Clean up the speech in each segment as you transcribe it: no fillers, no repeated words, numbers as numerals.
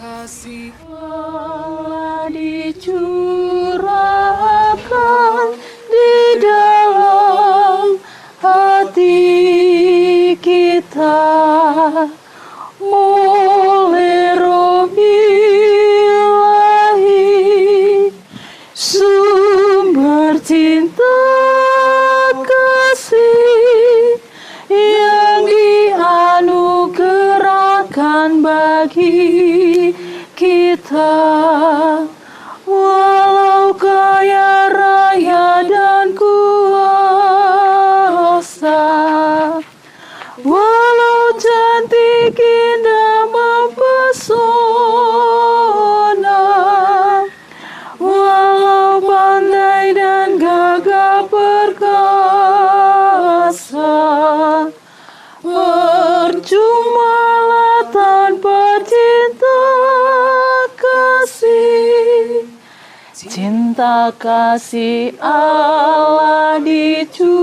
kasih Allah dicurahkan di dalam hati kita, mulai roh ilahi, sumber cinta kasih yang dianugerahkan bagi kita. Walau kaya raya dan kuasa, walau cantik indah mempesona, walau pandai dan gagah perkasa, percumalah tanpa cinta kasih. Cinta kasih Allah dicurahkan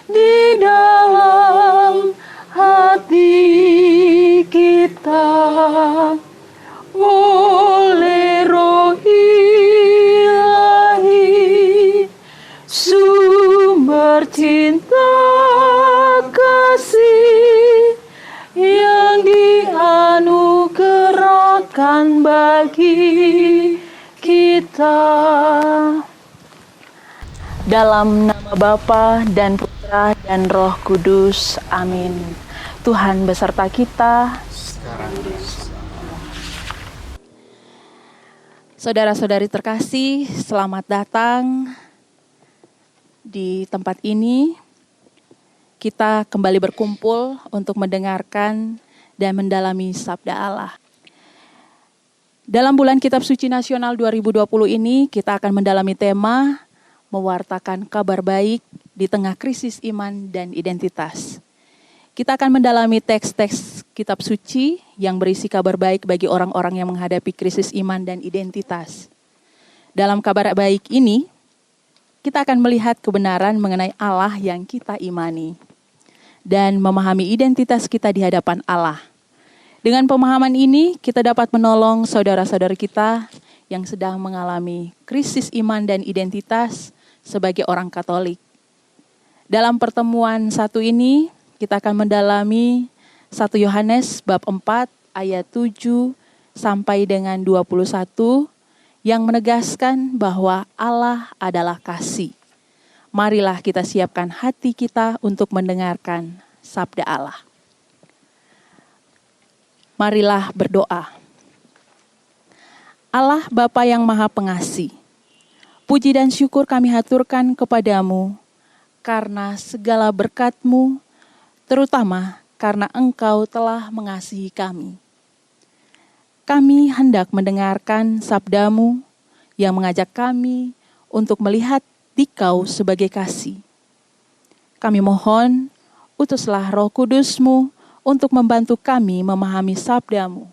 di dalam hati kita, oleh roh ilahi, sumber cinta kasih yang dianugerahkan bagi kita. Dalam nama Bapa dan Putra dan Roh Kudus, amin. Tuhan beserta kita. Saudara-saudari terkasih, selamat datang di tempat ini. Kita kembali berkumpul untuk mendengarkan dan mendalami sabda Allah. Dalam bulan Kitab Suci Nasional 2020 ini, kita akan mendalami tema mewartakan kabar baik di tengah krisis iman dan identitas. Kita akan mendalami teks-teks Kitab Suci yang berisi kabar baik bagi orang-orang yang menghadapi krisis iman dan identitas. Dalam kabar baik ini, kita akan melihat kebenaran mengenai Allah yang kita imani dan memahami identitas kita di hadapan Allah. Dengan pemahaman ini, kita dapat menolong saudara-saudara kita yang sedang mengalami krisis iman dan identitas sebagai orang Katolik. Dalam pertemuan satu ini, kita akan mendalami 1 Yohanes bab 4 ayat 7 sampai dengan 21 yang menegaskan bahwa Allah adalah kasih. Marilah kita siapkan hati kita untuk mendengarkan sabda Allah. Marilah berdoa. Allah Bapa yang Maha Pengasih, puji dan syukur kami haturkan kepadamu karena segala berkat-Mu, terutama karena Engkau telah mengasihi kami. Kami hendak mendengarkan sabda-Mu yang mengajak kami untuk melihat Dikau sebagai kasih. Kami mohon, utuslah Roh Kudus-Mu untuk membantu kami memahami sabda-Mu.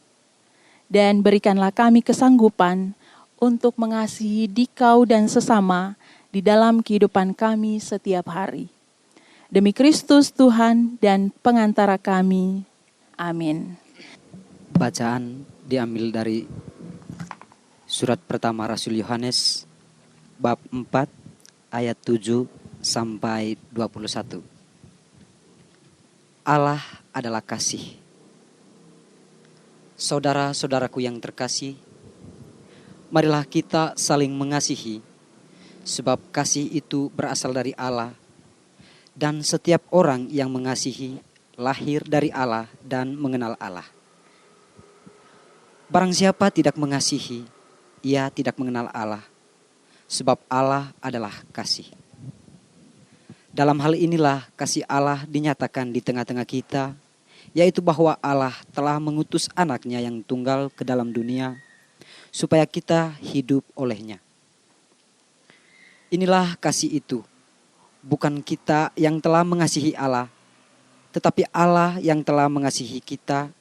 Dan berikanlah kami kesanggupan untuk mengasihi Dikau dan sesama di dalam kehidupan kami setiap hari. Demi Kristus Tuhan dan pengantara kami. Amin. Bacaan diambil dari surat pertama Rasul Yohanes bab 4 ayat 7 sampai 21. Allah adalah kasih. Saudara-saudaraku yang terkasih, marilah kita saling mengasihi, sebab kasih itu berasal dari Allah, dan setiap orang yang mengasihi lahir dari Allah dan mengenal Allah. Barang siapa tidak mengasihi, ia tidak mengenal Allah, sebab Allah adalah kasih. Dalam hal inilah kasih Allah dinyatakan di tengah-tengah kita, yaitu bahwa Allah telah mengutus anaknya yang tunggal ke dalam dunia, supaya kita hidup olehnya. Inilah kasih itu, bukan kita yang telah mengasihi Allah, tetapi Allah yang telah mengasihi kita,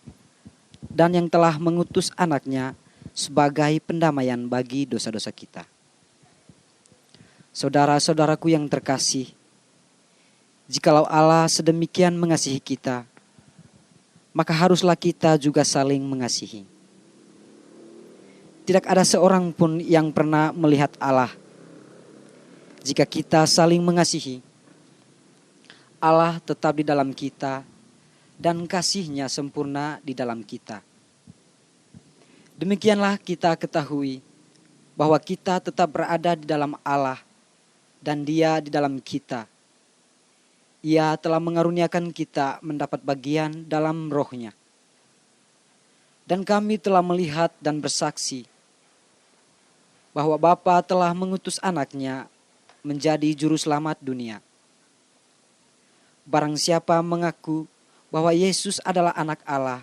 dan yang telah mengutus anaknya sebagai pendamaian bagi dosa-dosa kita. Saudara-saudaraku yang terkasih, jikalau Allah sedemikian mengasihi kita, maka haruslah kita juga saling mengasihi. Tidak ada seorang pun yang pernah melihat Allah. Jika kita saling mengasihi, Allah tetap di dalam kita dan kasih-Nya sempurna di dalam kita. Demikianlah kita ketahui bahwa kita tetap berada di dalam Allah dan Dia di dalam kita. Ia telah mengaruniakan kita mendapat bagian dalam roh-Nya. Dan kami telah melihat dan bersaksi bahwa Bapa telah mengutus anak-Nya menjadi juru selamat dunia. Barang siapa mengaku bahwa Yesus adalah anak Allah,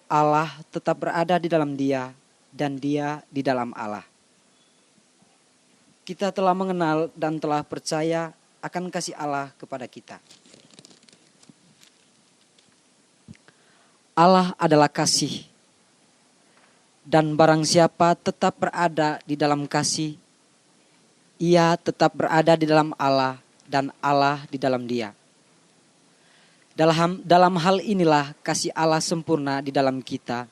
Allah tetap berada di dalam dia dan dia di dalam Allah. Kita telah mengenal dan telah percaya akan kasih Allah kepada kita. Allah adalah kasih, dan barang siapa tetap berada di dalam kasih, ia tetap berada di dalam Allah dan Allah di dalam dia. Dalam hal inilah kasih Allah sempurna di dalam kita,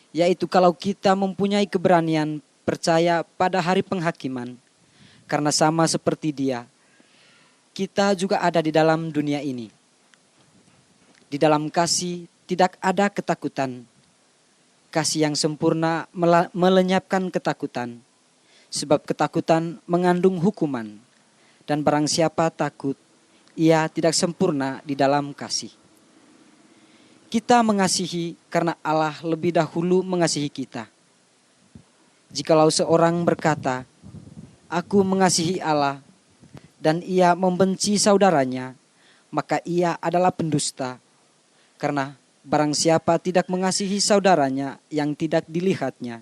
yaitu kalau kita mempunyai keberanian percaya pada hari penghakiman, karena sama seperti Dia, kita juga ada di dalam dunia ini. Di dalam kasih tidak ada ketakutan. Kasih yang sempurna melenyapkan ketakutan, sebab ketakutan mengandung hukuman, dan barang siapa takut, ia tidak sempurna di dalam kasih. Kita mengasihi karena Allah lebih dahulu mengasihi kita. Jikalau seorang berkata, "Aku mengasihi Allah," dan ia membenci saudaranya, maka ia adalah pendusta. Karena barang siapa tidak mengasihi saudaranya yang tidak dilihatnya,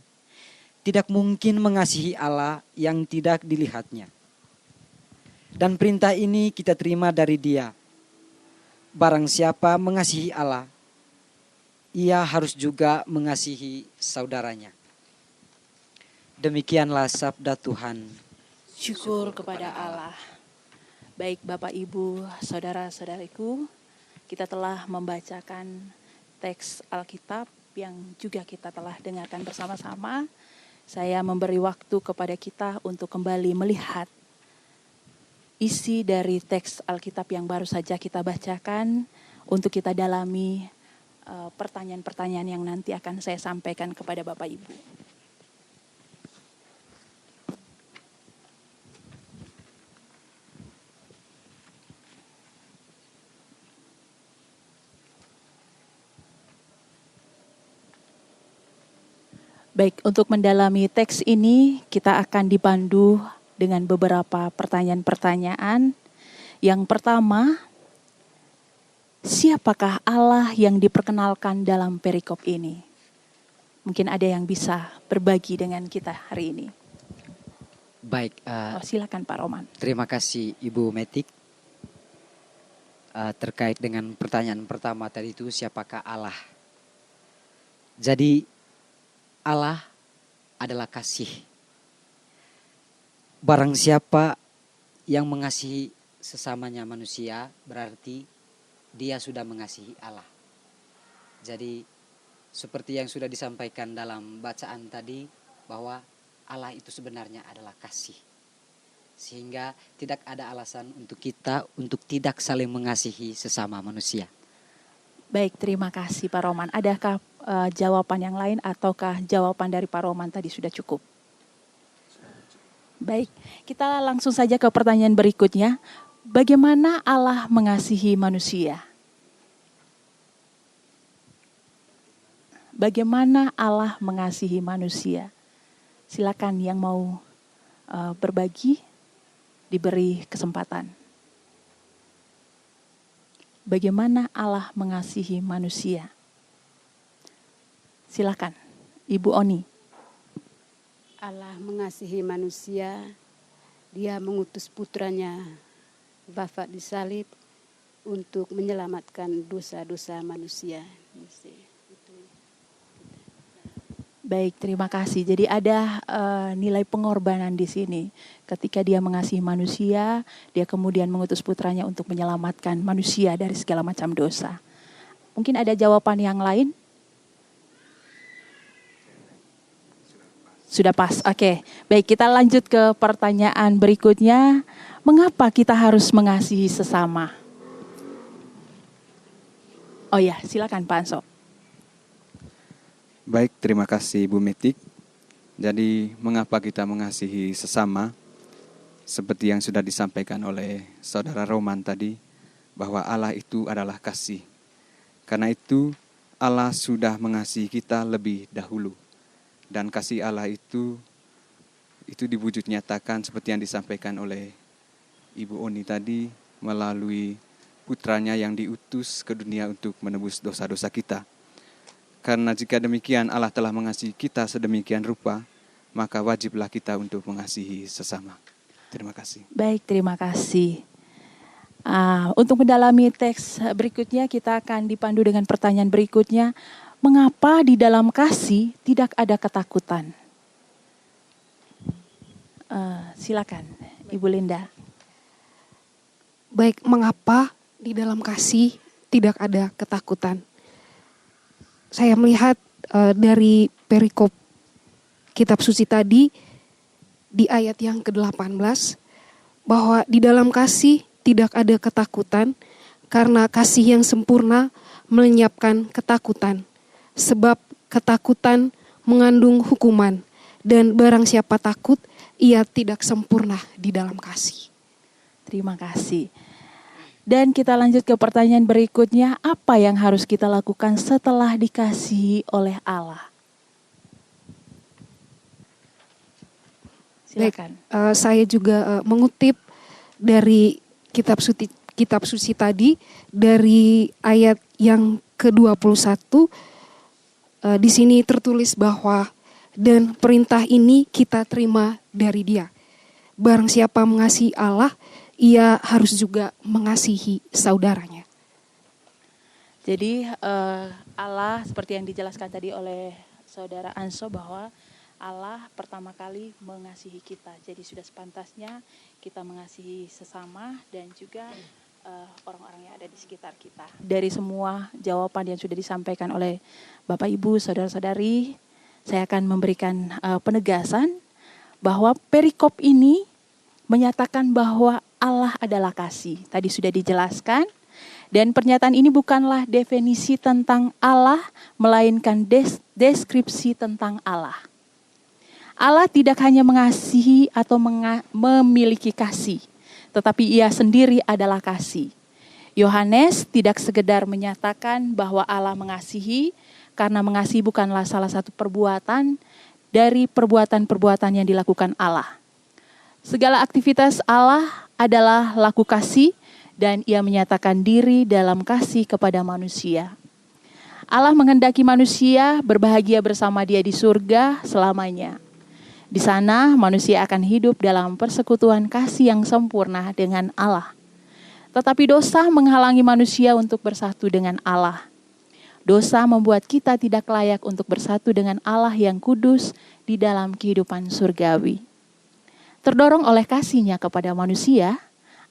tidak mungkin mengasihi Allah yang tidak dilihatnya. Dan perintah ini kita terima dari Dia. Barang siapa mengasihi Allah, ia harus juga mengasihi saudaranya. Demikianlah sabda Tuhan. Syukur kepada Allah. Baik Bapak Ibu, saudara-saudariku, kita telah membacakan teks Alkitab yang juga kita telah dengarkan bersama-sama. Saya memberi waktu kepada kita untuk kembali melihat isi dari teks Alkitab yang baru saja kita bacakan, untuk kita dalami pertanyaan-pertanyaan yang nanti akan saya sampaikan kepada Bapak Ibu. Baik, untuk mendalami teks ini kita akan dipandu dengan beberapa pertanyaan-pertanyaan. Yang pertama, siapakah Allah yang diperkenalkan dalam perikop ini? Mungkin ada yang bisa berbagi dengan kita hari ini. Baik, silakan Pak Roman. Terima kasih Ibu Metik. Terkait dengan pertanyaan pertama tadi itu, siapakah Allah? Jadi Allah adalah kasih. Barang siapa yang mengasihi sesamanya manusia, berarti dia sudah mengasihi Allah. Jadi seperti yang sudah disampaikan dalam bacaan tadi, bahwa Allah itu sebenarnya adalah kasih. Sehingga tidak ada alasan untuk kita untuk tidak saling mengasihi sesama manusia. Baik, terima kasih Pak Roman. Adakah jawaban yang lain ataukah jawaban dari Pak Roman tadi sudah cukup? Baik, kita langsung saja ke pertanyaan berikutnya. Bagaimana Allah mengasihi manusia? Bagaimana Allah mengasihi manusia? Silakan yang mau berbagi, diberi kesempatan. Bagaimana Allah mengasihi manusia? Silakan, Ibu Oni. Allah mengasihi manusia, Dia mengutus putranya wafat di salib untuk menyelamatkan dosa-dosa manusia. Baik, terima kasih. Jadi ada nilai pengorbanan di sini. Ketika Dia mengasihi manusia, Dia kemudian mengutus putranya untuk menyelamatkan manusia dari segala macam dosa. Mungkin ada jawaban yang lain? Sudah pas, oke. Baik, kita lanjut ke pertanyaan berikutnya. Mengapa kita harus mengasihi sesama? Oh ya, silakan Pak Anso. Baik, terima kasih Bu Metik. Jadi, mengapa kita mengasihi sesama? Seperti yang sudah disampaikan oleh Saudara Roman tadi, bahwa Allah itu adalah kasih. Karena itu, Allah sudah mengasihi kita lebih dahulu. Dan kasih Allah itu diwujud nyatakan seperti yang disampaikan oleh Ibu Oni tadi, melalui putranya yang diutus ke dunia untuk menebus dosa-dosa kita. Karena jika demikian Allah telah mengasihi kita sedemikian rupa, maka wajiblah kita untuk mengasihi sesama. Terima kasih. Baik, terima kasih. Untuk mendalami teks berikutnya, kita akan dipandu dengan pertanyaan berikutnya. Mengapa di dalam kasih tidak ada ketakutan? Silakan, Ibu Linda. Baik, mengapa di dalam kasih tidak ada ketakutan? Saya melihat dari perikop kitab suci tadi di ayat yang ke-18 bahwa di dalam kasih tidak ada ketakutan karena kasih yang sempurna melenyapkan ketakutan. Sebab ketakutan mengandung hukuman dan barang siapa takut ia tidak sempurna di dalam kasih. Terima kasih. Dan kita lanjut ke pertanyaan berikutnya, apa yang harus kita lakukan setelah dikasihi oleh Allah? Silakan. Baik, saya juga mengutip dari kitab suci tadi dari ayat yang ke-21. Di sini tertulis bahwa dan perintah ini kita terima dari Dia. Barang siapa mengasihi Allah, ia harus juga mengasihi saudaranya. Jadi Allah seperti yang dijelaskan tadi oleh Saudara Anso bahwa Allah pertama kali mengasihi kita. Jadi sudah sepantasnya kita mengasihi sesama dan juga orang-orang yang ada di sekitar kita. Dari semua jawaban yang sudah disampaikan oleh Bapak Ibu, saudara-saudari, saya akan memberikan penegasan bahwa perikop ini menyatakan bahwa Allah adalah kasih. Tadi sudah dijelaskan. Dan pernyataan ini bukanlah definisi tentang Allah, melainkan deskripsi tentang Allah. Allah tidak hanya mengasihi atau memiliki kasih, tetapi ia sendiri adalah kasih. Yohanes tidak sekedar menyatakan bahwa Allah mengasihi, karena mengasihi bukanlah salah satu perbuatan dari perbuatan-perbuatan yang dilakukan Allah. Segala aktivitas Allah adalah laku kasih, dan ia menyatakan diri dalam kasih kepada manusia. Allah menghendaki manusia berbahagia bersama Dia di surga selamanya. Di sana manusia akan hidup dalam persekutuan kasih yang sempurna dengan Allah. Tetapi dosa menghalangi manusia untuk bersatu dengan Allah. Dosa membuat kita tidak layak untuk bersatu dengan Allah yang kudus di dalam kehidupan surgawi. Terdorong oleh kasih-Nya kepada manusia,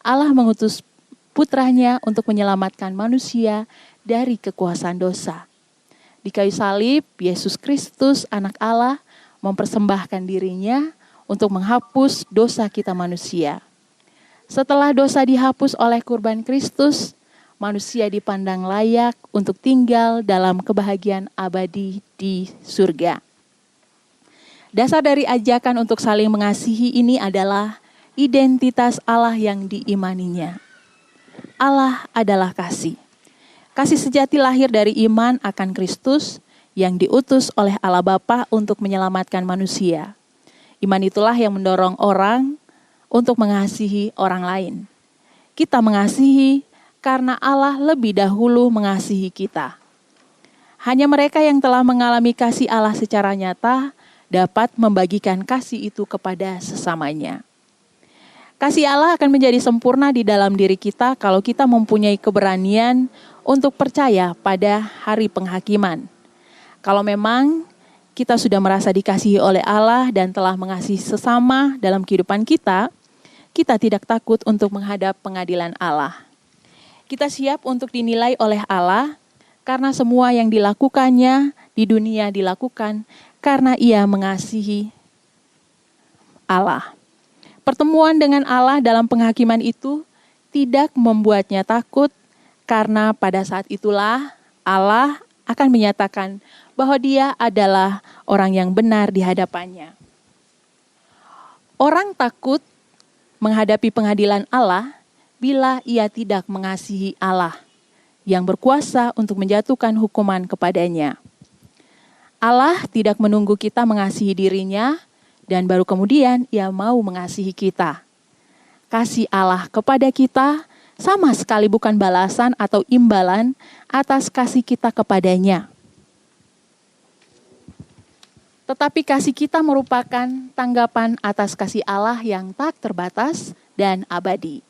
Allah mengutus putranya untuk menyelamatkan manusia dari kekuasaan dosa. Di kayu salib, Yesus Kristus, anak Allah, mempersembahkan dirinya untuk menghapus dosa kita manusia. Setelah dosa dihapus oleh kurban Kristus, manusia dipandang layak untuk tinggal dalam kebahagiaan abadi di surga. Dasar dari ajakan untuk saling mengasihi ini adalah identitas Allah yang diimaninya. Allah adalah kasih. Kasih sejati lahir dari iman akan Kristus yang diutus oleh Allah Bapa untuk menyelamatkan manusia. Iman itulah yang mendorong orang untuk mengasihi orang lain. Kita mengasihi karena Allah lebih dahulu mengasihi kita. Hanya mereka yang telah mengalami kasih Allah secara nyata dapat membagikan kasih itu kepada sesamanya. Kasih Allah akan menjadi sempurna di dalam diri kita kalau kita mempunyai keberanian untuk percaya pada hari penghakiman. Kalau memang kita sudah merasa dikasihi oleh Allah dan telah mengasihi sesama dalam kehidupan kita, kita tidak takut untuk menghadap pengadilan Allah. Kita siap untuk dinilai oleh Allah, karena semua yang dilakukannya di dunia dilakukan karena ia mengasihi Allah. Pertemuan dengan Allah dalam penghakiman itu tidak membuatnya takut, karena pada saat itulah Allah akan menyatakan bahwa Dia adalah orang yang benar di hadapannya. Orang takut menghadapi pengadilan Allah bila ia tidak mengasihi Allah yang berkuasa untuk menjatuhkan hukuman kepadanya. Allah tidak menunggu kita mengasihi dirinya dan baru kemudian ia mau mengasihi kita. Kasih Allah kepada kita sama sekali bukan balasan atau imbalan atas kasih kita kepadanya. Tetapi kasih kita merupakan tanggapan atas kasih Allah yang tak terbatas dan abadi.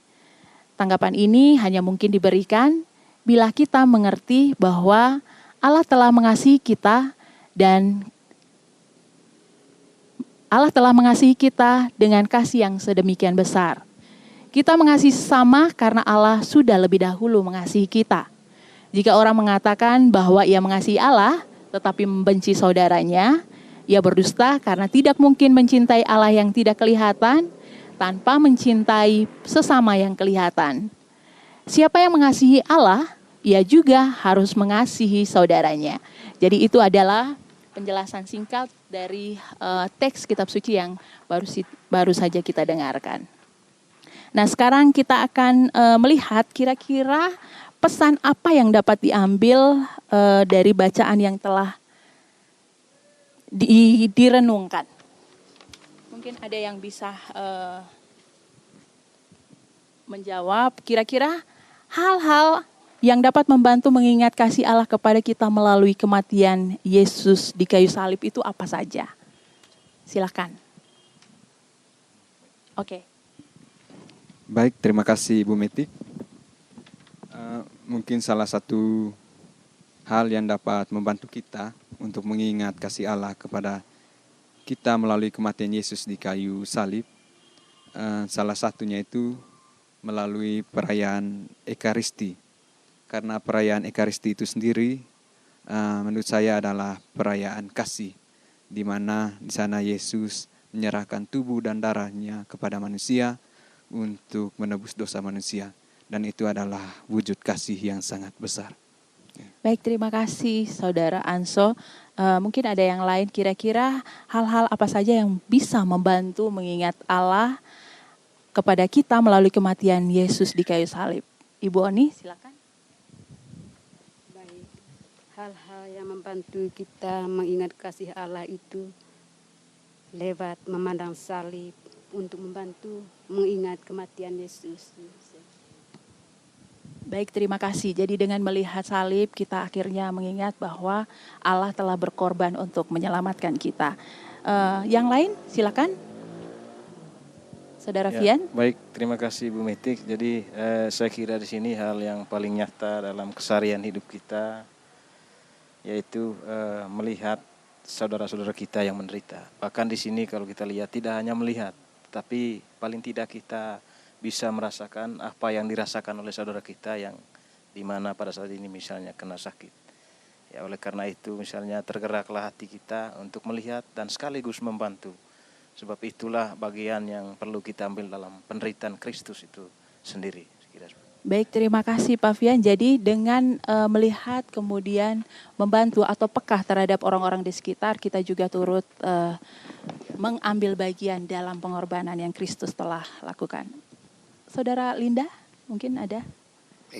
Tanggapan ini hanya mungkin diberikan bila kita mengerti bahwa Allah telah mengasihi kita dan Allah telah mengasihi kita dengan kasih yang sedemikian besar. Kita mengasihi sesama karena Allah sudah lebih dahulu mengasihi kita. Jika orang mengatakan bahwa ia mengasihi Allah tetapi membenci saudaranya, ia berdusta karena tidak mungkin mencintai Allah yang tidak kelihatan tanpa mencintai sesama yang kelihatan. Siapa yang mengasihi Allah, ia juga harus mengasihi saudaranya. Jadi itu adalah penjelasan singkat dari teks kitab suci yang baru saja kita dengarkan. Nah, sekarang kita akan melihat kira-kira pesan apa yang dapat diambil dari bacaan yang telah direnungkan. Mungkin ada yang bisa menjawab kira-kira hal-hal yang dapat membantu mengingat kasih Allah kepada kita melalui kematian Yesus di kayu salib itu apa saja? Silakan. Oke. Baik, terima kasih Ibu Metik. Mungkin salah satu hal yang dapat membantu kita untuk mengingat kasih Allah kepada kita melalui kematian Yesus di kayu salib, salah satunya itu melalui perayaan Ekaristi. Karena perayaan Ekaristi itu sendiri menurut saya adalah perayaan kasih, di mana di sana Yesus menyerahkan tubuh dan darahnya kepada manusia untuk menebus dosa manusia, dan itu adalah wujud kasih yang sangat besar. Baik, terima kasih Saudara Anso. Mungkin ada yang lain kira-kira hal-hal apa saja yang bisa membantu mengingat Allah kepada kita melalui kematian Yesus di kayu salib. Ibu Oni, silakan. Baik, hal-hal yang membantu kita mengingat kasih Allah itu lewat memandang salib untuk membantu mengingat kematian Yesus. Baik, terima kasih. Jadi dengan melihat salib, kita akhirnya mengingat bahwa Allah telah berkorban untuk menyelamatkan kita. Yang lain, silakan. Saudara Fian. Baik, terima kasih Bu Metik. Jadi saya kira di sini hal yang paling nyata dalam keseharian hidup kita, yaitu melihat saudara-saudara kita yang menderita. Bahkan di sini kalau kita lihat tidak hanya melihat, tapi paling tidak kita bisa merasakan apa yang dirasakan oleh saudara kita yang dimana pada saat ini misalnya kena sakit. Ya, oleh karena itu misalnya tergeraklah hati kita untuk melihat dan sekaligus membantu. Sebab itulah bagian yang perlu kita ambil dalam penderitaan Kristus itu sendiri. Baik, terima kasih Pak Fian. Jadi dengan melihat kemudian membantu atau peka terhadap orang-orang di sekitar, kita juga turut mengambil bagian dalam pengorbanan yang Kristus telah lakukan. Saudara Linda, mungkin ada?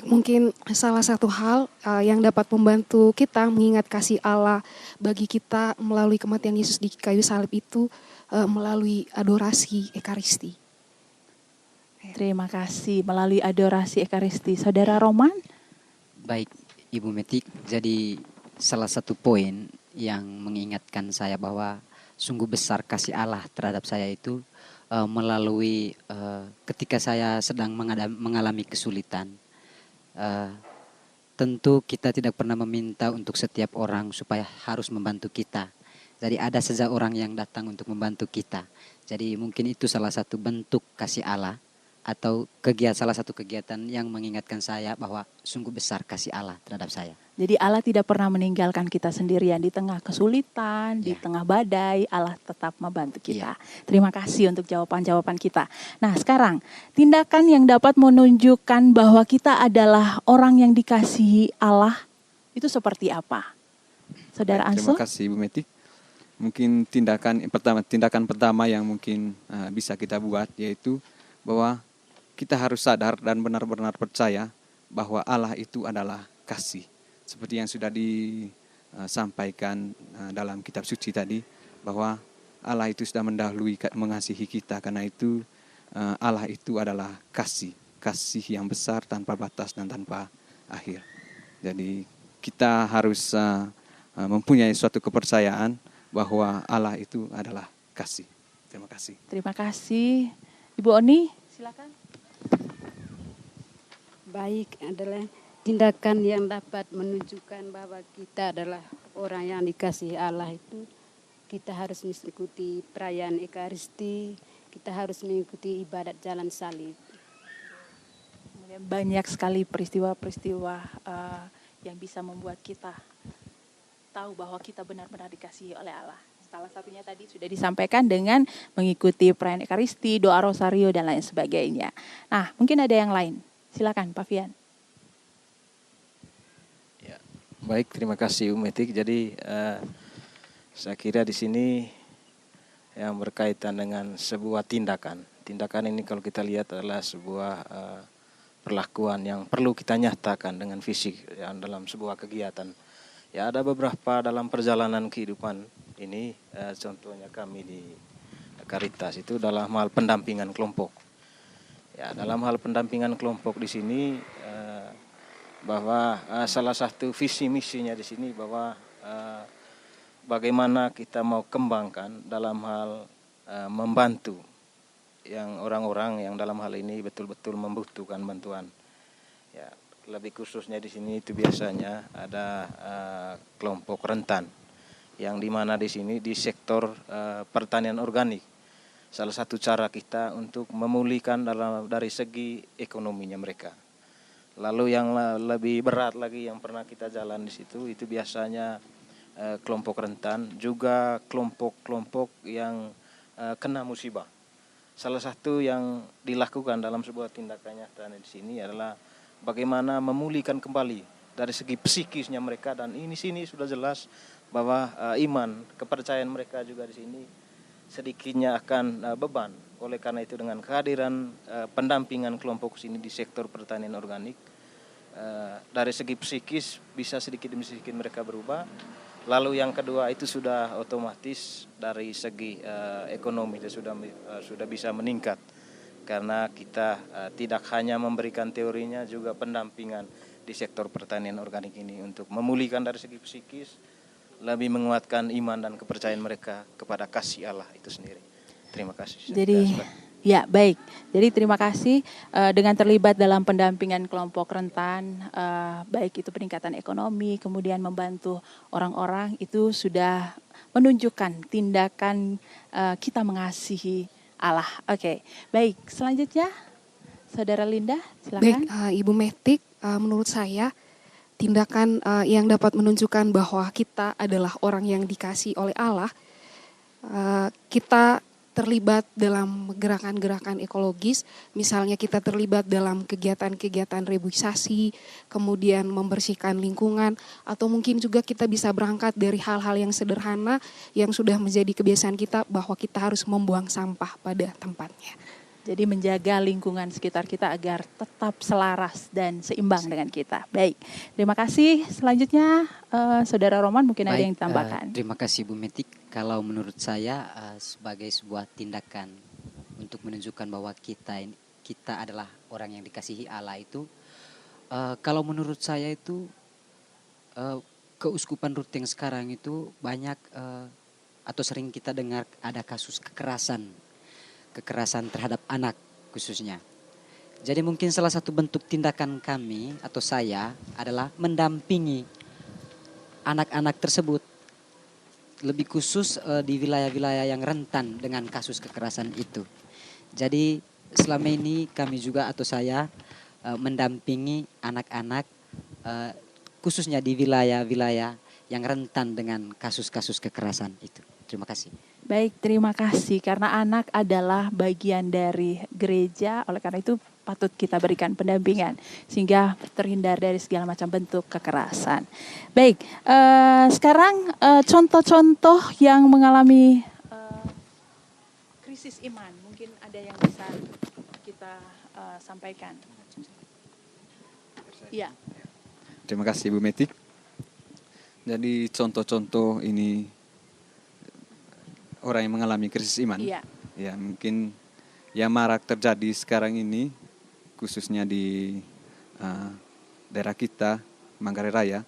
Mungkin salah satu hal yang dapat membantu kita mengingat kasih Allah bagi kita melalui kematian Yesus di kayu salib itu melalui adorasi Ekaristi. Terima kasih, melalui adorasi Ekaristi. Saudara Roman? Baik, Ibu Metik. Jadi salah satu poin yang mengingatkan saya bahwa sungguh besar kasih Allah terhadap saya itu melalui ketika saya sedang mengalami kesulitan. Tentu kita tidak pernah meminta untuk setiap orang supaya harus membantu kita. Jadi ada saja orang yang datang untuk membantu kita. Jadi mungkin itu salah satu bentuk kasih Allah atau salah satu kegiatan yang mengingatkan saya bahwa sungguh besar kasih Allah terhadap saya. Jadi Allah tidak pernah meninggalkan kita sendirian di tengah kesulitan, di tengah badai, Allah tetap membantu kita. Terima kasih untuk jawaban-jawaban kita. Nah sekarang, tindakan yang dapat menunjukkan bahwa kita adalah orang yang dikasihi Allah, itu seperti apa? Saudara Baik, Anso? terima kasih Ibu Metik. Mungkin tindakan pertama yang mungkin bisa kita buat yaitu bahwa kita harus sadar dan benar-benar percaya bahwa Allah itu adalah kasih. Seperti yang sudah disampaikan dalam kitab suci tadi, bahwa Allah itu sudah mendahului mengasihi kita. Karena itu Allah itu adalah kasih yang besar tanpa batas dan tanpa akhir. Jadi kita harus mempunyai suatu kepercayaan bahwa Allah itu adalah kasih. Terima kasih. Terima kasih. Ibu Oni, silakan. Baik adalah tindakan yang dapat menunjukkan bahwa kita adalah orang yang dikasihi Allah itu, kita harus mengikuti perayaan Ekaristi, kita harus mengikuti ibadat jalan salib. Banyak sekali peristiwa-peristiwa yang bisa membuat kita tahu bahwa kita benar-benar dikasihi oleh Allah. Salah satunya tadi sudah disampaikan dengan mengikuti perayaan Ekaristi, doa rosario, dan lain sebagainya. Nah, mungkin ada yang lain. Silakan, Pak Fian. Baik, terima kasih Umetik. Jadi saya kira di sini yang berkaitan dengan sebuah tindakan. Tindakan ini kalau kita lihat adalah sebuah perlakuan yang perlu kita nyatakan dengan fisik yang dalam sebuah kegiatan. Ya, ada beberapa dalam perjalanan kehidupan ini, contohnya kami di Caritas itu dalam hal pendampingan kelompok. Ya, dalam hal pendampingan kelompok di sini bahwa salah satu visi misinya di sini bahwa bagaimana kita mau kembangkan dalam hal membantu yang orang-orang yang dalam hal ini betul-betul membutuhkan bantuan. Ya, lebih khususnya di sini itu biasanya ada kelompok rentan yang dimana di sini di sektor pertanian organik. Salah satu cara kita untuk memulihkan dari segi ekonominya mereka. Lalu yang lebih berat lagi yang pernah kita jalan di situ itu biasanya kelompok rentan, juga kelompok-kelompok yang kena musibah. Salah satu yang dilakukan dalam sebuah tindakan nyata di sini adalah bagaimana memulihkan kembali dari segi psikisnya mereka, dan ini sini sudah jelas bahwa iman, kepercayaan mereka juga di sini sedikitnya akan beban. Oleh karena itu dengan kehadiran pendampingan kelompok sini di sektor pertanian organik, dari segi psikis bisa sedikit demi sedikit mereka berubah. Lalu yang kedua itu sudah otomatis dari segi ekonomi sudah bisa meningkat. Karena kita tidak hanya memberikan teorinya, juga pendampingan di sektor pertanian organik ini untuk memulihkan dari segi psikis, lebih menguatkan iman dan kepercayaan mereka kepada kasih Allah itu sendiri. Terima kasih. Jadi, ya baik. Jadi terima kasih dengan terlibat dalam pendampingan kelompok rentan, baik itu peningkatan ekonomi, kemudian membantu orang-orang, itu sudah menunjukkan tindakan kita mengasihi Allah. Oke, baik. Selanjutnya, Saudara Linda, silakan. Baik, Ibu Metik, menurut saya tindakan yang dapat menunjukkan bahwa kita adalah orang yang dikasihi oleh Allah, kita terlibat dalam gerakan-gerakan ekologis, misalnya kita terlibat dalam kegiatan-kegiatan reboisasi, kemudian membersihkan lingkungan, atau mungkin juga kita bisa berangkat dari hal-hal yang sederhana yang sudah menjadi kebiasaan kita bahwa kita harus membuang sampah pada tempatnya. Jadi menjaga lingkungan sekitar kita agar tetap selaras dan seimbang dengan kita. Baik, terima kasih. Selanjutnya Saudara Roman mungkin ada yang ditambahkan. Terima kasih Bu Metik. Kalau menurut saya sebagai sebuah tindakan untuk menunjukkan bahwa kita adalah orang yang dikasihi Allah itu, kalau menurut saya itu keuskupan Rut yang sekarang itu banyak atau sering kita dengar ada kasus kekerasan terhadap anak khususnya. Jadi mungkin salah satu bentuk tindakan kami atau saya adalah mendampingi anak-anak tersebut, lebih khusus di wilayah-wilayah yang rentan dengan kasus kekerasan itu. Jadi selama ini kami juga atau saya mendampingi anak-anak khususnya di wilayah-wilayah yang rentan dengan kasus-kasus kekerasan itu. Terima kasih. Baik, terima kasih. Karena anak adalah bagian dari gereja, oleh karena itu patut kita berikan pendampingan sehingga terhindar dari segala macam bentuk kekerasan. Baik, sekarang contoh-contoh yang mengalami krisis iman, mungkin ada yang bisa kita sampaikan. Iya. Terima kasih Bu Metik. Jadi contoh-contoh ini orang yang mengalami krisis iman. Iya. Ya, mungkin yang marak terjadi sekarang ini khususnya di daerah kita, Manggarai Raya,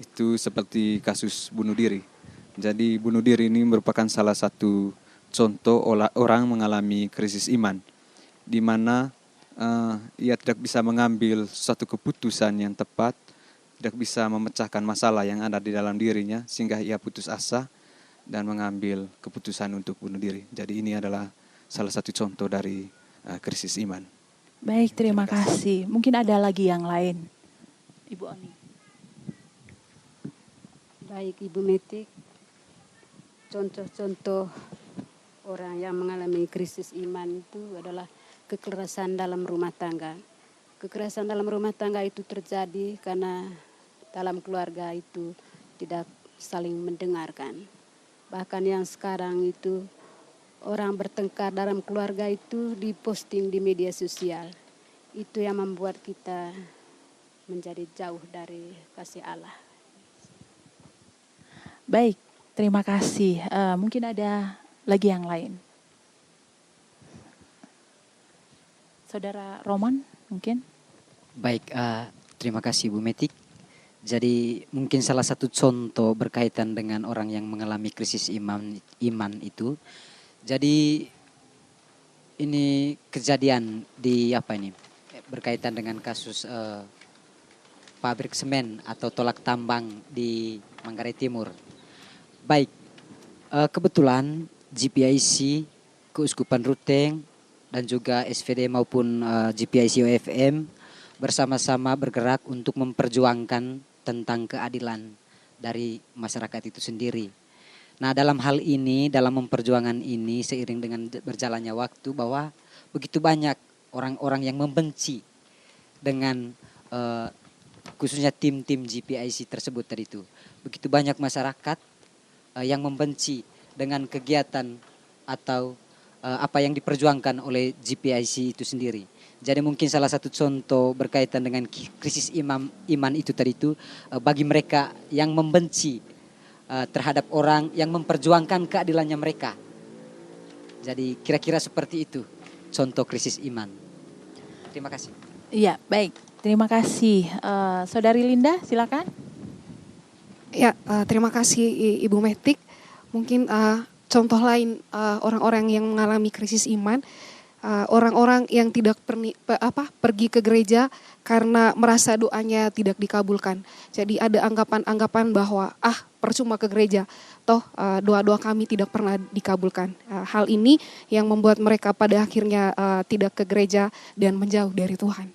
itu seperti kasus bunuh diri. Jadi bunuh diri ini merupakan salah satu contoh orang mengalami krisis iman, di mana ia tidak bisa mengambil suatu keputusan yang tepat, tidak bisa memecahkan masalah yang ada di dalam dirinya, sehingga ia putus asa dan mengambil keputusan untuk bunuh diri. Jadi ini adalah salah satu contoh dari krisis iman. Baik, terima kasih. Mungkin ada lagi yang lain. Ibu Oni. Baik Ibu Metik, contoh-contoh orang yang mengalami krisis iman itu adalah kekerasan dalam rumah tangga. Kekerasan dalam rumah tangga itu terjadi karena dalam keluarga itu tidak saling mendengarkan. Bahkan yang sekarang itu orang bertengkar dalam keluarga itu diposting di media sosial. Itu yang membuat kita menjadi jauh dari kasih Allah. Baik, terima kasih. Mungkin ada lagi yang lain. Saudara Roman, mungkin? Baik, terima kasih Bu Metik. Jadi mungkin salah satu contoh berkaitan dengan orang yang mengalami krisis iman itu. Jadi ini kejadian di berkaitan dengan kasus pabrik semen atau tolak tambang di Manggarai Timur. Baik, kebetulan GPIC, Keuskupan Ruteng dan juga SVD maupun GPIC OFM bersama-sama bergerak untuk memperjuangkan tentang keadilan dari masyarakat itu sendiri. Nah, dalam hal ini, dalam memperjuangan ini seiring dengan berjalannya waktu bahwa begitu banyak orang-orang yang membenci dengan khususnya tim-tim GPIC tersebut tadi itu. Begitu banyak masyarakat yang membenci dengan kegiatan atau apa yang diperjuangkan oleh GPIC itu sendiri. Jadi mungkin salah satu contoh berkaitan dengan krisis iman itu tadi itu bagi mereka yang membenci terhadap orang yang memperjuangkan keadilannya mereka. Jadi kira-kira seperti itu contoh krisis iman. Terima kasih. Iya, baik. Terima kasih. Saudari Linda, silakan. Ya, terima kasih Ibu Metik. Mungkin contoh lain orang-orang yang mengalami krisis iman, orang-orang yang tidak pergi ke gereja karena merasa doanya tidak dikabulkan. Jadi ada anggapan-anggapan bahwa percuma ke gereja, toh doa-doa kami tidak pernah dikabulkan. Hal ini yang membuat mereka pada akhirnya tidak ke gereja dan menjauh dari Tuhan.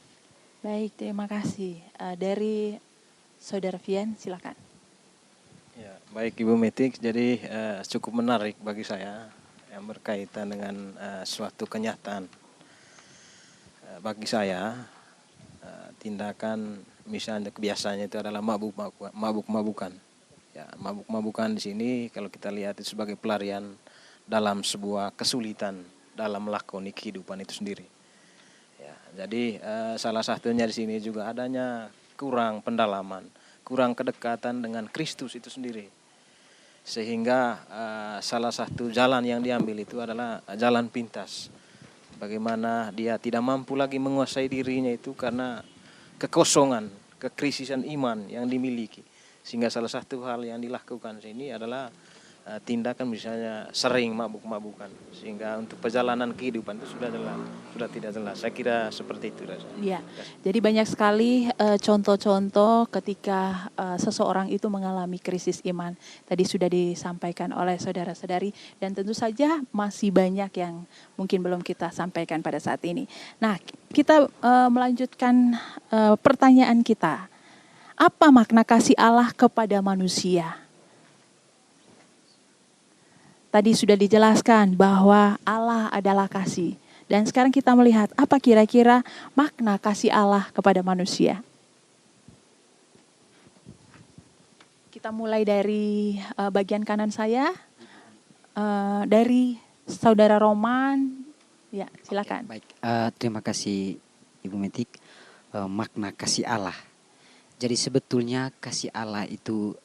Baik, terima kasih. Dari Saudara Fian, silakan. Ya, baik Ibu Metik, jadi cukup menarik bagi saya yang berkaitan dengan suatu kenyataan. Bagi saya tindakan misalnya kebiasaannya itu adalah mabuk-mabukan. Ya, mabuk-mabukan di sini kalau kita lihat itu sebagai pelarian dalam sebuah kesulitan dalam melakoni kehidupan itu sendiri. Ya, jadi salah satunya di sini juga adanya kurang pendalaman, kurang kedekatan dengan Kristus itu sendiri. Sehingga salah satu jalan yang diambil itu adalah jalan pintas. Bagaimana dia tidak mampu lagi menguasai dirinya itu karena kekosongan, kekrisisan iman yang dimiliki. Sehingga salah satu hal yang dilakukan sini adalah tindakan misalnya sering mabuk-mabukan. Sehingga untuk perjalanan kehidupan itu sudah tidak jelas. Saya kira seperti itu. Ya, jadi banyak sekali contoh-contoh ketika seseorang itu mengalami krisis iman. Tadi sudah disampaikan oleh saudara-saudari dan tentu saja masih banyak yang mungkin belum kita sampaikan pada saat ini. Nah, kita melanjutkan pertanyaan kita. Apa makna kasih Allah kepada manusia? Tadi sudah dijelaskan bahwa Allah adalah kasih. Dan sekarang kita melihat apa kira-kira makna kasih Allah kepada manusia. Kita mulai dari bagian kanan saya, dari Saudara Roman. Ya, silakan. Oke, baik, terima kasih Ibu Metik. Makna kasih Allah. Jadi sebetulnya kasih Allah itu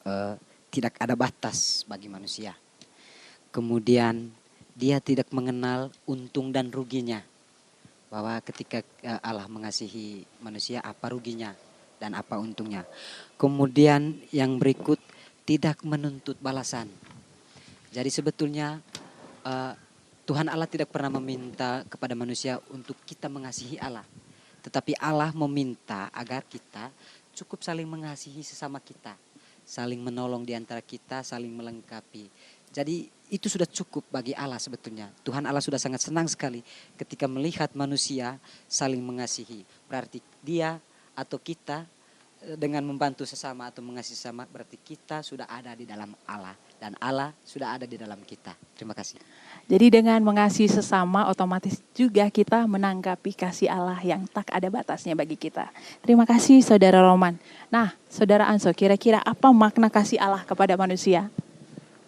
tidak ada batas bagi manusia. Kemudian dia tidak mengenal untung dan ruginya. Bahwa ketika Allah mengasihi manusia, apa ruginya dan apa untungnya. Kemudian yang berikut, tidak menuntut balasan. Jadi sebetulnya Tuhan Allah tidak pernah meminta kepada manusia untuk kita mengasihi Allah. Tetapi Allah meminta agar kita cukup saling mengasihi sesama kita. Saling menolong di antara kita, saling melengkapi. Jadi itu sudah cukup bagi Allah sebetulnya. Tuhan Allah sudah sangat senang sekali ketika melihat manusia saling mengasihi. Berarti dia atau kita dengan membantu sesama atau mengasihi sesama, berarti kita sudah ada di dalam Allah. Dan Allah sudah ada di dalam kita. Terima kasih. Jadi dengan mengasihi sesama, otomatis juga kita menanggapi kasih Allah yang tak ada batasnya bagi kita. Terima kasih Saudara Roman. Nah, Saudara Anso, kira-kira apa makna kasih Allah kepada manusia?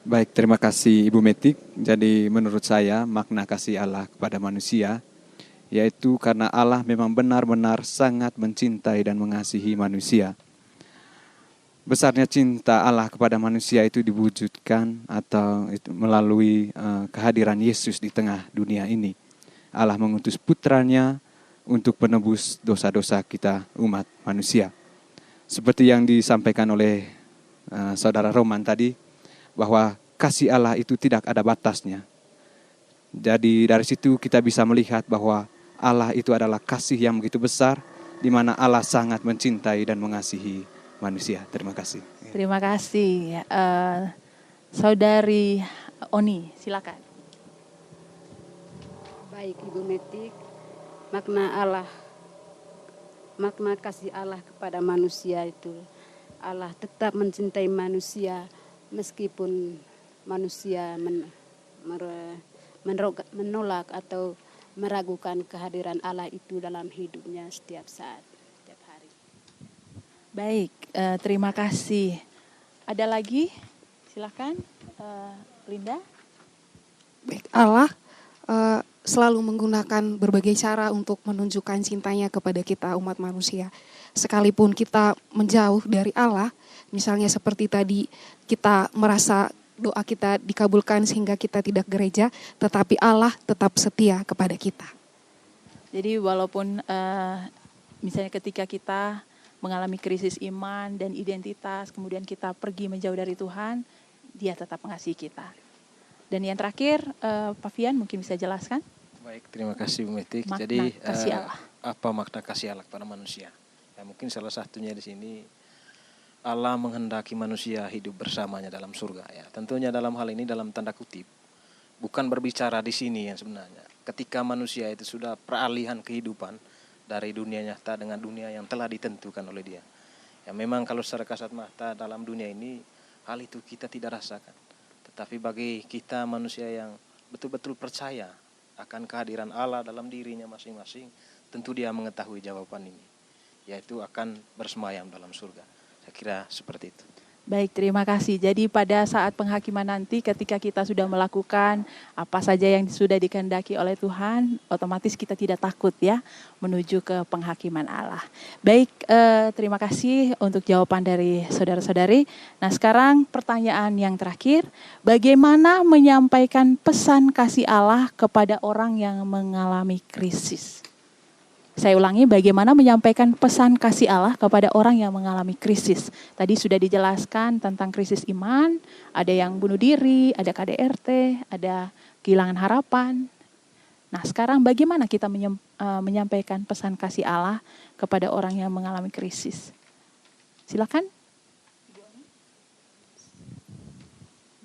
Baik, terima kasih Ibu Metik. Jadi menurut saya makna kasih Allah kepada manusia yaitu karena Allah memang benar-benar sangat mencintai dan mengasihi manusia. Besarnya cinta Allah kepada manusia itu diwujudkan atau melalui kehadiran Yesus di tengah dunia ini. Allah mengutus putranya untuk menebus dosa-dosa kita umat manusia. Seperti yang disampaikan oleh Saudara Roman tadi, bahwa kasih Allah itu tidak ada batasnya. Jadi dari situ kita bisa melihat bahwa Allah itu adalah kasih yang begitu besar, di mana Allah sangat mencintai dan mengasihi manusia. Terima kasih. Terima kasih. Saudari Oni, silakan. Baik Ibu Metik, makna kasih Allah kepada manusia itu, Allah tetap mencintai manusia meskipun manusia menolak atau meragukan kehadiran Allah itu dalam hidupnya setiap saat, setiap hari. Baik, terima kasih. Ada lagi? Silakan, Linda. Baik, Allah selalu menggunakan berbagai cara untuk menunjukkan cintanya kepada kita umat manusia. Sekalipun kita menjauh dari Allah, misalnya seperti tadi kita merasa doa kita dikabulkan sehingga kita tidak gereja, tetapi Allah tetap setia kepada kita. Jadi walaupun misalnya ketika kita mengalami krisis iman dan identitas, kemudian kita pergi menjauh dari Tuhan, Dia tetap mengasihi kita. Dan yang terakhir, Pak Fian mungkin bisa jelaskan? Baik, terima kasih Bu Metik. Makna Jadi kasih Allah. apa makna kasih Allah kepada manusia? Ya, mungkin salah satunya di sini Allah menghendaki manusia hidup bersamanya dalam surga. Ya, tentunya dalam hal ini dalam tanda kutip, bukan berbicara di sini yang sebenarnya. Ketika manusia itu sudah peralihan kehidupan dari dunia nyata dengan dunia yang telah ditentukan oleh Dia. Ya, memang kalau secara kasat mata dalam dunia ini hal itu kita tidak rasakan. Tetapi bagi kita manusia yang betul-betul percaya akan kehadiran Allah dalam dirinya masing-masing, tentu Dia mengetahui jawaban ini, yaitu akan bersemayam dalam surga. Saya kira seperti itu. Baik, terima kasih. Jadi pada saat penghakiman nanti ketika kita sudah melakukan apa saja yang sudah dikehendaki oleh Tuhan, otomatis kita tidak takut ya menuju ke penghakiman Allah. Baik, terima kasih untuk jawaban dari saudara-saudari. Nah sekarang pertanyaan yang terakhir, bagaimana menyampaikan pesan kasih Allah kepada orang yang mengalami krisis? Saya ulangi, bagaimana menyampaikan pesan kasih Allah kepada orang yang mengalami krisis. Tadi sudah dijelaskan tentang krisis iman, ada yang bunuh diri, ada KDRT, ada kehilangan harapan. Nah sekarang bagaimana kita menyampaikan pesan kasih Allah kepada orang yang mengalami krisis? Silakan.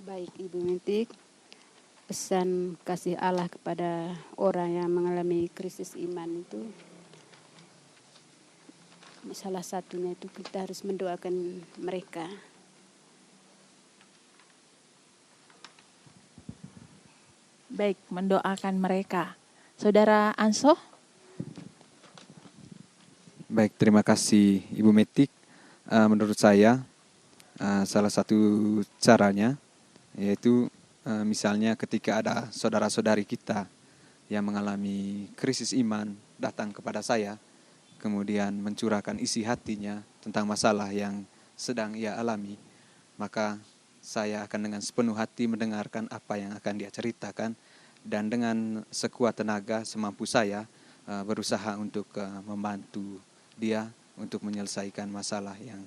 Baik Ibu Metik, pesan kasih Allah kepada orang yang mengalami krisis iman itu, salah satunya itu kita harus mendoakan mereka. Baik, mendoakan mereka. Saudara Anso? Baik, terima kasih Ibu Metik. Menurut saya salah satu caranya yaitu misalnya ketika ada saudara-saudari kita yang mengalami krisis iman datang kepada saya, kemudian mencurahkan isi hatinya tentang masalah yang sedang ia alami, maka saya akan dengan sepenuh hati mendengarkan apa yang akan dia ceritakan dan dengan sekuat tenaga semampu saya berusaha untuk membantu dia untuk menyelesaikan masalah yang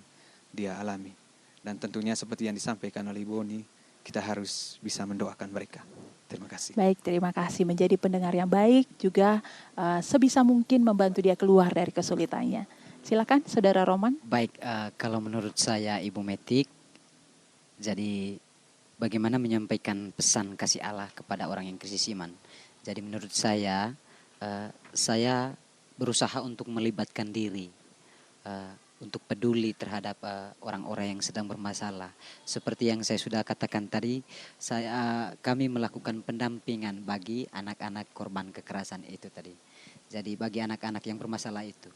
dia alami. Dan tentunya seperti yang disampaikan oleh Ibu Oni, kita harus bisa mendoakan mereka. Terima kasih. Baik, terima kasih. Menjadi pendengar yang baik juga sebisa mungkin membantu dia keluar dari kesulitannya. Silakan, Saudara Roman. Baik, kalau menurut saya Ibu Metik, jadi bagaimana menyampaikan pesan kasih Allah kepada orang yang krisis iman. Jadi menurut saya berusaha untuk melibatkan diri, untuk peduli terhadap orang-orang yang sedang bermasalah. Seperti yang saya sudah katakan tadi, kami melakukan pendampingan bagi anak-anak korban kekerasan itu tadi. Jadi bagi anak-anak yang bermasalah itu,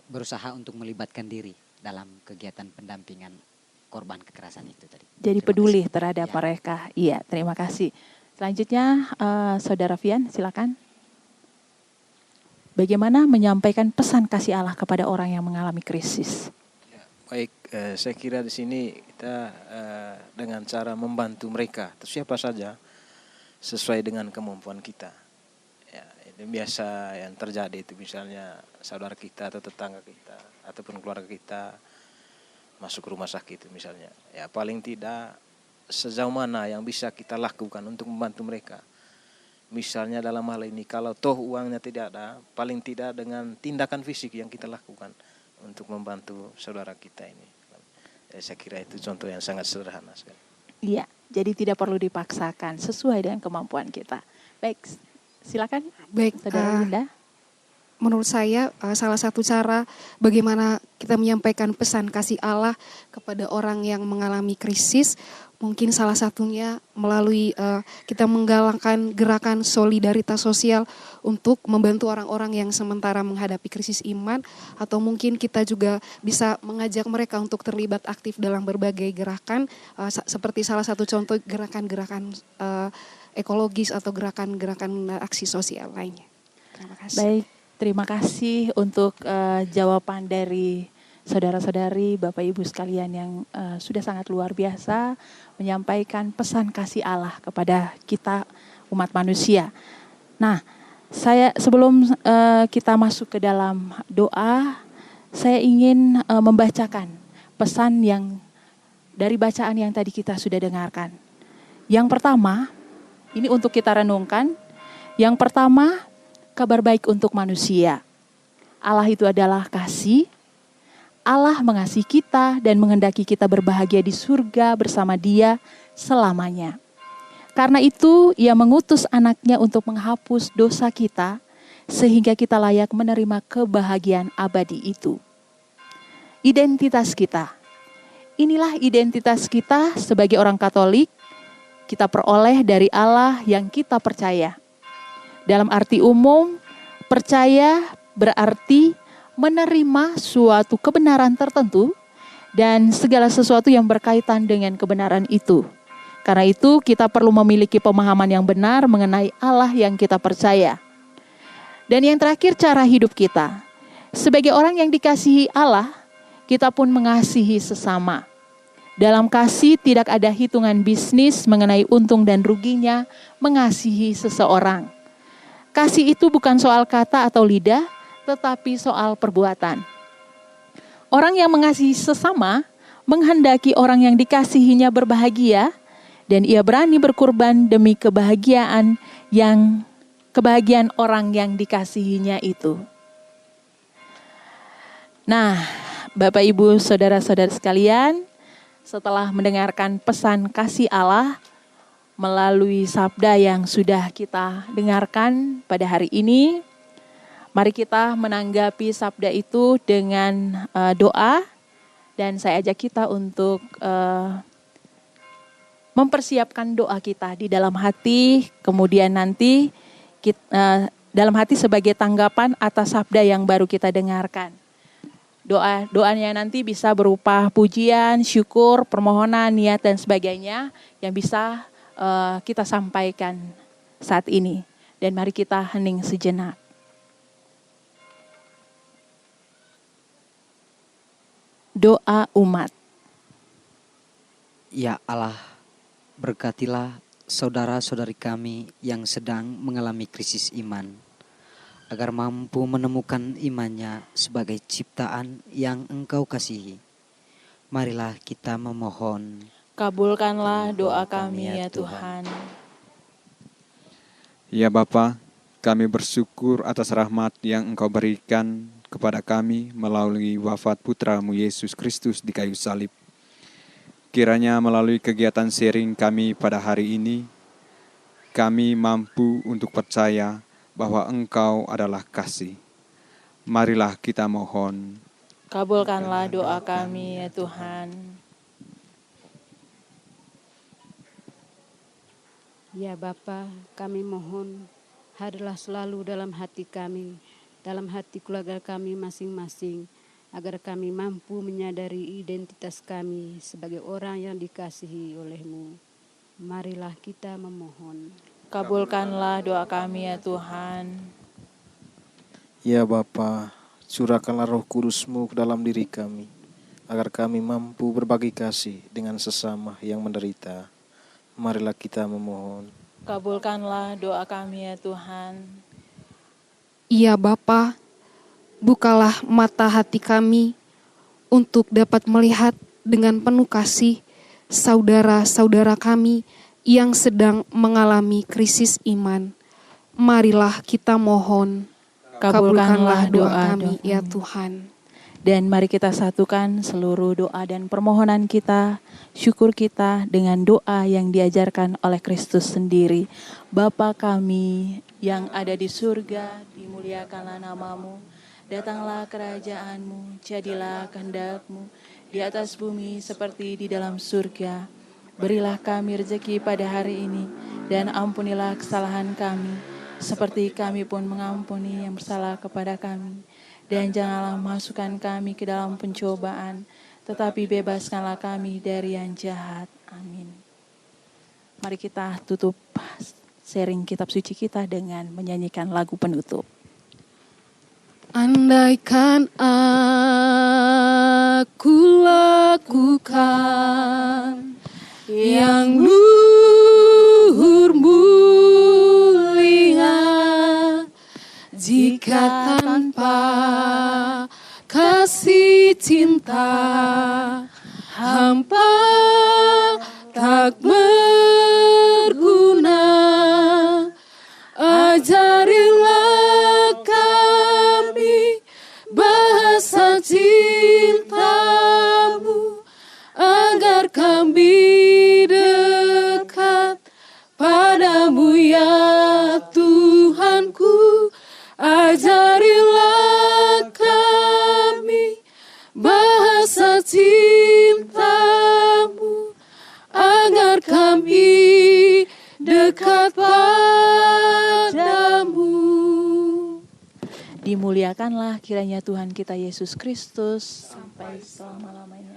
berusaha untuk melibatkan diri dalam kegiatan pendampingan korban kekerasan itu tadi. Jadi peduli terhadap mereka. Iya, terima kasih. Selanjutnya, Saudara Fian, silakan. Bagaimana menyampaikan pesan kasih Allah kepada orang yang mengalami krisis? Baik, saya kira di sini kita dengan cara membantu mereka, atau siapa saja, sesuai dengan kemampuan kita. Ya, itu biasa yang terjadi itu, misalnya saudara kita atau tetangga kita ataupun keluarga kita masuk rumah sakit misalnya. Ya, paling tidak sejauh mana yang bisa kita lakukan untuk membantu mereka. Misalnya dalam hal ini, kalau toh uangnya tidak ada, paling tidak dengan tindakan fisik yang kita lakukan untuk membantu saudara kita ini. Saya kira itu contoh yang sangat sederhana sekali. Iya, jadi tidak perlu dipaksakan, sesuai dengan kemampuan kita. Baik, silakan. Baik, Saudara Linda. menurut saya salah satu cara bagaimana kita menyampaikan pesan kasih Allah kepada orang yang mengalami krisis, mungkin salah satunya melalui kita menggalakkan gerakan solidaritas sosial untuk membantu orang-orang yang sementara menghadapi krisis iman, atau mungkin kita juga bisa mengajak mereka untuk terlibat aktif dalam berbagai gerakan, seperti salah satu contoh gerakan-gerakan ekologis atau gerakan-gerakan aksi sosial lainnya. Terima kasih. Baik, terima kasih untuk jawaban dari saudara-saudari, Bapak Ibu sekalian yang sudah sangat luar biasa menyampaikan pesan kasih Allah kepada kita umat manusia. Nah, sebelum kita masuk ke dalam doa, saya ingin membacakan pesan yang dari bacaan yang tadi kita sudah dengarkan. Yang pertama, ini untuk kita renungkan. Yang pertama, kabar baik untuk manusia. Allah itu adalah kasih. Allah mengasihi kita dan menghendaki kita berbahagia di surga bersama Dia selamanya. Karena itu, Ia mengutus anaknya untuk menghapus dosa kita, sehingga kita layak menerima kebahagiaan abadi itu. Identitas kita. Inilah identitas kita sebagai orang Katolik, kita peroleh dari Allah yang kita percaya. Dalam arti umum, percaya berarti menerima suatu kebenaran tertentu dan segala sesuatu yang berkaitan dengan kebenaran itu. Karena itu kita perlu memiliki pemahaman yang benar mengenai Allah yang kita percaya. Dan yang terakhir, cara hidup kita. Sebagai orang yang dikasihi Allah, kita pun mengasihi sesama. Dalam kasih tidak ada hitungan bisnis mengenai untung dan ruginya mengasihi seseorang. Kasih itu bukan soal kata atau lidah, tetapi soal perbuatan. Orang yang mengasihi sesama menghendaki orang yang dikasihinya berbahagia, dan ia berani berkorban demi kebahagiaan orang yang dikasihinya itu. Nah, Bapak Ibu saudara-saudara sekalian, setelah mendengarkan pesan kasih Allah melalui sabda yang sudah kita dengarkan pada hari ini, Mari kita menanggapi sabda itu dengan doa, dan saya ajak kita untuk mempersiapkan doa kita di dalam hati, kemudian nanti dalam hati sebagai tanggapan atas sabda yang baru kita dengarkan. Doanya nanti bisa berupa pujian, syukur, permohonan, niat dan sebagainya yang bisa kita sampaikan saat ini. Dan mari kita hening sejenak. Doa umat. Ya Allah, berkatilah saudara-saudari kami yang sedang mengalami krisis iman, agar mampu menemukan imannya sebagai ciptaan yang Engkau kasihi. Marilah kita memohon. Kabulkanlah doa kami ya Tuhan. Ya Bapa, kami bersyukur atas rahmat yang Engkau berikan kepada kami melalui wafat Putra-Mu Yesus Kristus di kayu salib. Kiranya melalui kegiatan sharing kami pada hari ini, kami mampu untuk percaya bahwa Engkau adalah kasih. Marilah kita mohon. Kabulkanlah doa kami ya Tuhan. Ya Bapa, kami mohon hadirlah selalu dalam hati kami, dalam hati keluarga kami masing-masing, agar kami mampu menyadari identitas kami sebagai orang yang dikasihi oleh-Mu. Marilah kita memohon. Kabulkanlah doa kami ya Tuhan. Ya Bapa, curahkanlah Roh Kudus-Mu ke dalam diri kami, agar kami mampu berbagi kasih dengan sesama yang menderita. Marilah kita memohon. Kabulkanlah doa kami ya Tuhan. Ya Bapa, bukalah mata hati kami untuk dapat melihat dengan penuh kasih saudara-saudara kami yang sedang mengalami krisis iman. Marilah kita mohon. Kabulkanlah doa kami ya Tuhan. Dan mari kita satukan seluruh doa dan permohonan kita, syukur kita dengan doa yang diajarkan oleh Kristus sendiri. Bapa kami yang ada di surga, dimuliakanlah nama-Mu. Datanglah kerajaan-Mu, jadilah kehendak-Mu di atas bumi seperti di dalam surga. Berilah kami rezeki pada hari ini, dan ampunilah kesalahan kami, seperti kami pun mengampuni yang bersalah kepada kami. Dan janganlah masukkan kami ke dalam pencobaan, tetapi bebaskanlah kami dari yang jahat. Amin. Mari kita tutup sharing kitab suci kita dengan menyanyikan lagu penutup. Andaikan aku lakukan yang luhur mulia, jika tanpa kasih cinta hampa tak berguna. Ajarilah kami bahasa cinta-Mu, agar kami dekat padamu ya Tuhanku. Ajarilah kami bahasa cinta-Mu, agar kami dekat padamu. Dimuliakanlah kiranya Tuhan kita Yesus Kristus sampai selama-lamanya.